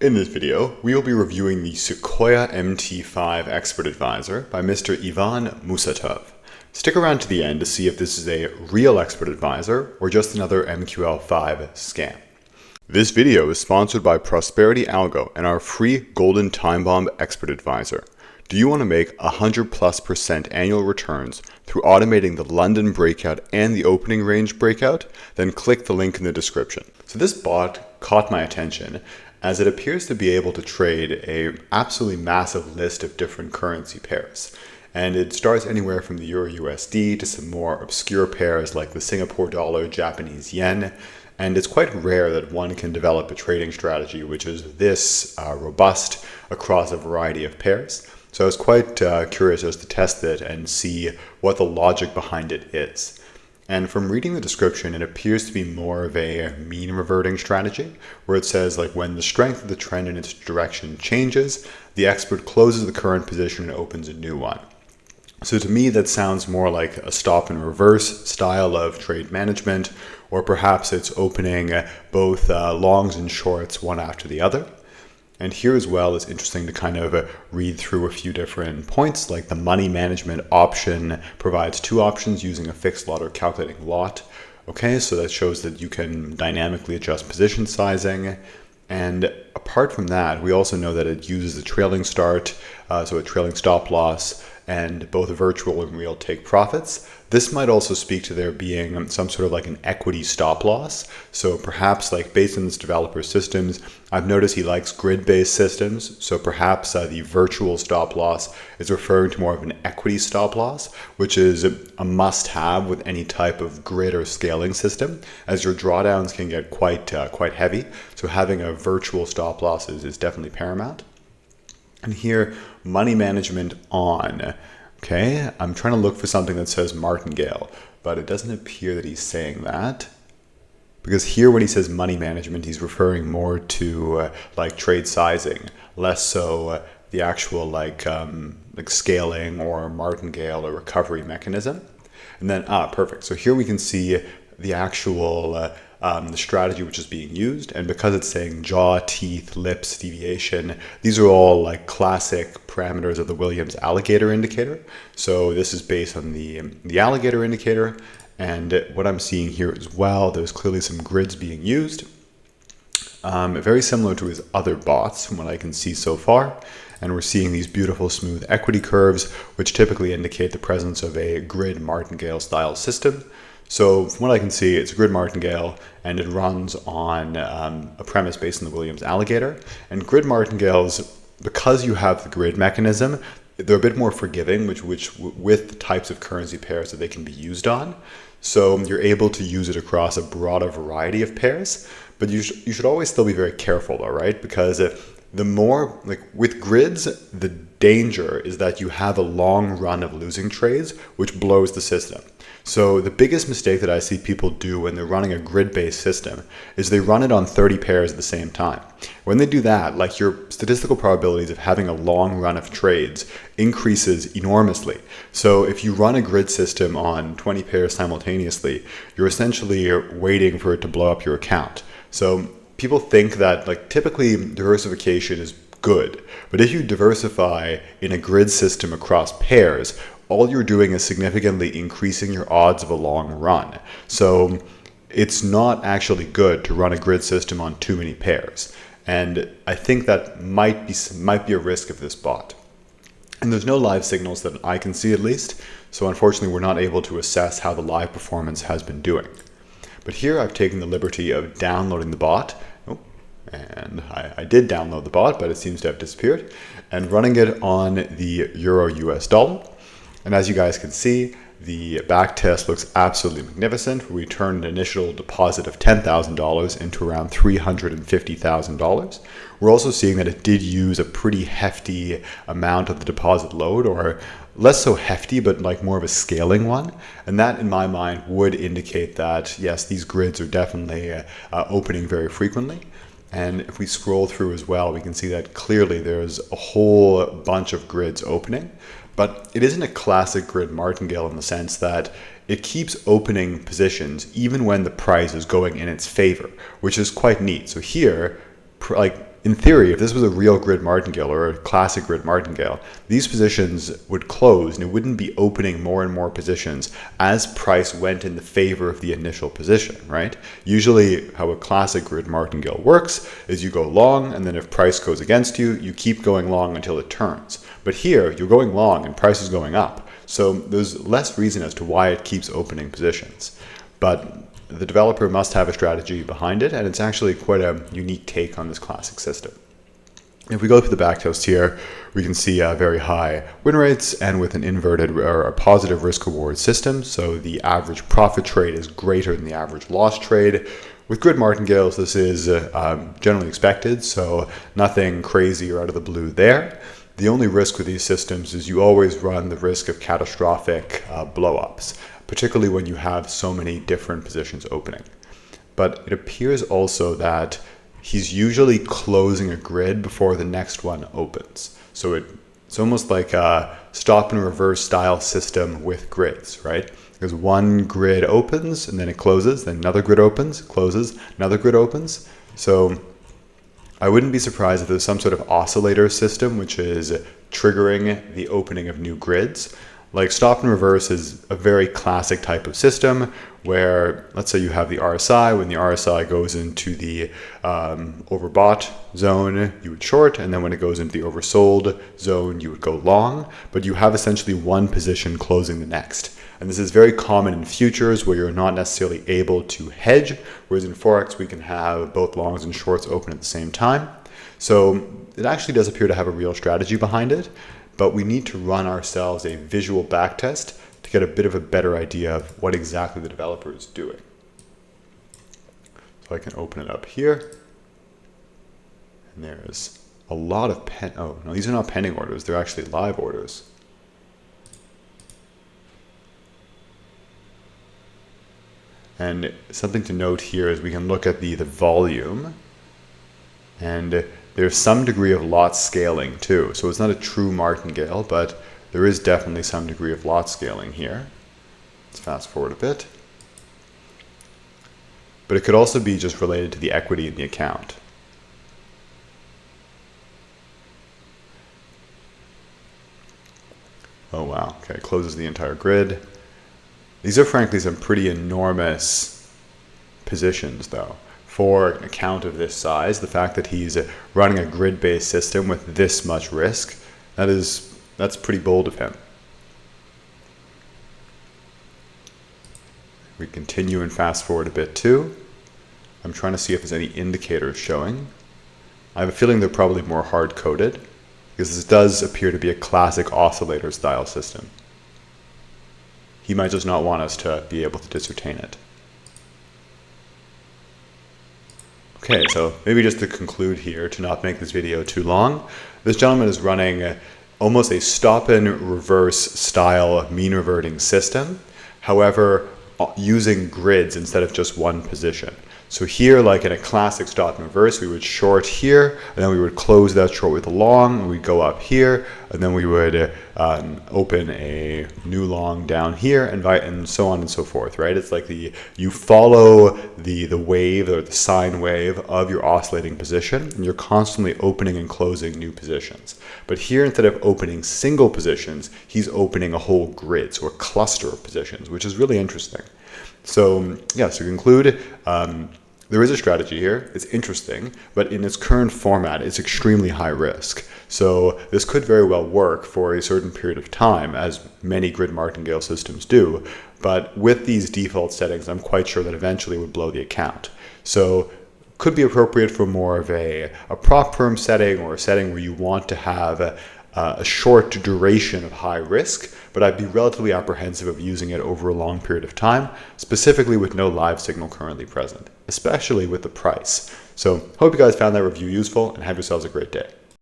In this video, we will be reviewing the Sequoia Mt5 Expert Advisor by Mr. Ivan Musatov. Stick around to the end to see if this is a real expert advisor or just another MQL5 scam. This video is sponsored by Prosperity Algo and our free Golden Time Bomb Expert Advisor. Do you want to make 100+% annual returns through automating the London breakout and the opening range breakout? Then click the link in the description. So this bot caught my attention as it appears to be able to trade a absolutely massive list of different currency pairs. And it starts anywhere from the Euro USD to some more obscure pairs like the Singapore dollar, Japanese yen. And it's quite rare that one can develop a trading strategy which is this robust across a variety of pairs. So I was quite curious as to test it and see what the logic behind it is. And from reading the description, it appears to be more of a mean reverting strategy, where it says like when the strength of the trend in its direction changes, the expert closes the current position and opens a new one. So to me, that sounds more like a stop and reverse style of trade management, or perhaps it's opening both longs and shorts one after the other. And here as well, it's interesting to kind of read through a few different points, like the money management option provides two options using a fixed lot or calculating lot. Okay, so that shows that you can dynamically adjust position sizing. And apart from that, we also know that it uses a trailing start, so a trailing stop loss, and both virtual and real take profits. This might also speak to there being some sort of like an equity stop loss. So perhaps like based on this developer systems, I've noticed he likes grid-based systems. So perhaps the virtual stop loss is referring to more of an equity stop loss, which is a must-have with any type of grid or scaling system, as your drawdowns can get quite heavy. So having a virtual stop loss is definitely paramount. And here, money management on. Okay, I'm trying to look for something that says martingale, but it doesn't appear that he's saying that. Because here when he says money management, he's referring more to like trade sizing, less so the actual like scaling or martingale or recovery mechanism. And then, perfect. So here we can see the actual the strategy which is being used, and because it's saying jaw, teeth, lips, deviation, these are all like classic parameters of the Williams alligator indicator. So this is based on the alligator indicator, and what I'm seeing here as well, there's clearly some grids being used, very similar to his other bots from what I can see so far. And we're seeing these beautiful smooth equity curves, which typically indicate the presence of a grid martingale style system. So from what I can see, it's a grid martingale, and it runs on a premise based on the Williams alligator. And grid martingales, because you have the grid mechanism, they're a bit more forgiving, which with the types of currency pairs that they can be used on. So you're able to use it across a broader variety of pairs, but you should always still be very careful though, right? Because the more, like with grids, the danger is that you have a long run of losing trades, which blows the system. So the biggest mistake that I see people do when they're running a grid-based system is they run it on 30 pairs at the same time. When they do that, like your statistical probabilities of having a long run of trades increases enormously. So if you run a grid system on 20 pairs simultaneously, you're essentially waiting for it to blow up your account. So people think that like typically diversification is good, but if you diversify in a grid system across pairs, all you're doing is significantly increasing your odds of a long run. So it's not actually good to run a grid system on too many pairs. And I think that might be a risk of this bot. And there's no live signals that I can see at least. So unfortunately, we're not able to assess how the live performance has been doing. But here I've taken the liberty of downloading the bot. And I did download the bot, but it seems to have disappeared, and running it on the Euro US dollar. And as you guys can see, the back test looks absolutely magnificent. We turned an initial deposit of $10,000 into around $350,000. We're also seeing that it did use a pretty hefty amount of the deposit load, or less so hefty, but like more of a scaling one. And that in my mind would indicate that, yes, these grids are definitely opening very frequently. And if we scroll through as well, we can see that clearly there's a whole bunch of grids opening. But it isn't a classic grid martingale in the sense that it keeps opening positions even when the price is going in its favor, which is quite neat. So here, like in theory, if this was a real grid martingale or a classic grid martingale, these positions would close and it wouldn't be opening more and more positions as price went in the favor of the initial position, right? Usually how a classic grid martingale works is you go long, and then if price goes against you, you keep going long until it turns. But here, you're going long and price is going up. So there's less reason as to why it keeps opening positions. But the developer must have a strategy behind it, and it's actually quite a unique take on this classic system. If we go through the backtest here, we can see very high win rates and with an inverted or a positive risk-reward system. So the average profit trade is greater than the average loss trade. With grid martingales, this is generally expected, so nothing crazy or out of the blue there. The only risk with these systems is you always run the risk of catastrophic blow-ups, particularly when you have so many different positions opening. But it appears also that he's usually closing a grid before the next one opens. So it's almost like a stop and reverse style system with grids, right? Because one grid opens and then it closes, then another grid opens, closes, another grid opens. So I wouldn't be surprised if there's some sort of oscillator system which is triggering the opening of new grids. Like stop and reverse is a very classic type of system where, let's say you have the RSI. When the RSI goes into the overbought zone, you would short, and then when it goes into the oversold zone, you would go long, but you have essentially one position closing the next. And this is very common in futures where you're not necessarily able to hedge, whereas in Forex we can have both longs and shorts open at the same time. So it actually does appear to have a real strategy behind it, but we need to run ourselves a visual backtest to get a bit of a better idea of what exactly the developer is doing. So I can open it up here, and there's a lot of oh no, these are not pending orders, they're actually live orders. And something to note here is we can look at the volume, and there's some degree of lot scaling too. So it's not a true martingale, but there is definitely some degree of lot scaling here. Let's fast forward a bit. But it could also be just related to the equity in the account. Oh wow, okay, it closes the entire grid. These are frankly some pretty enormous positions though. For an account of this size, the fact that he's running a grid-based system with this much risk, that's pretty bold of him. We continue and fast forward a bit too. I'm trying to see if there's any indicators showing. I have a feeling they're probably more hard-coded, because this does appear to be a classic oscillator style system. He might just not want us to be able to ascertain it. Okay, so maybe just to conclude here, to not make this video too long, this gentleman is running almost a stop and reverse style mean reverting system, however, using grids instead of just one position. So here, like in a classic stop and reverse, we would short here, and then we would close that short with a long, and we'd go up here, and then we would open a new long down here, and so on and so forth, right? It's like you follow the wave or the sine wave of your oscillating position, and you're constantly opening and closing new positions. But here, instead of opening single positions, he's opening a whole grid, so a cluster of positions, which is really interesting. So yeah, to conclude, there is a strategy here. It's interesting, but in its current format, it's extremely high risk. So this could very well work for a certain period of time, as many grid martingale systems do. But with these default settings, I'm quite sure that eventually it would blow the account. So could be appropriate for more of a prop firm setting, or a setting where you want to have a short duration of high risk, but I'd be relatively apprehensive of using it over a long period of time, specifically with no live signal currently present, especially with the price. So hope you guys found that review useful, and have yourselves a great day.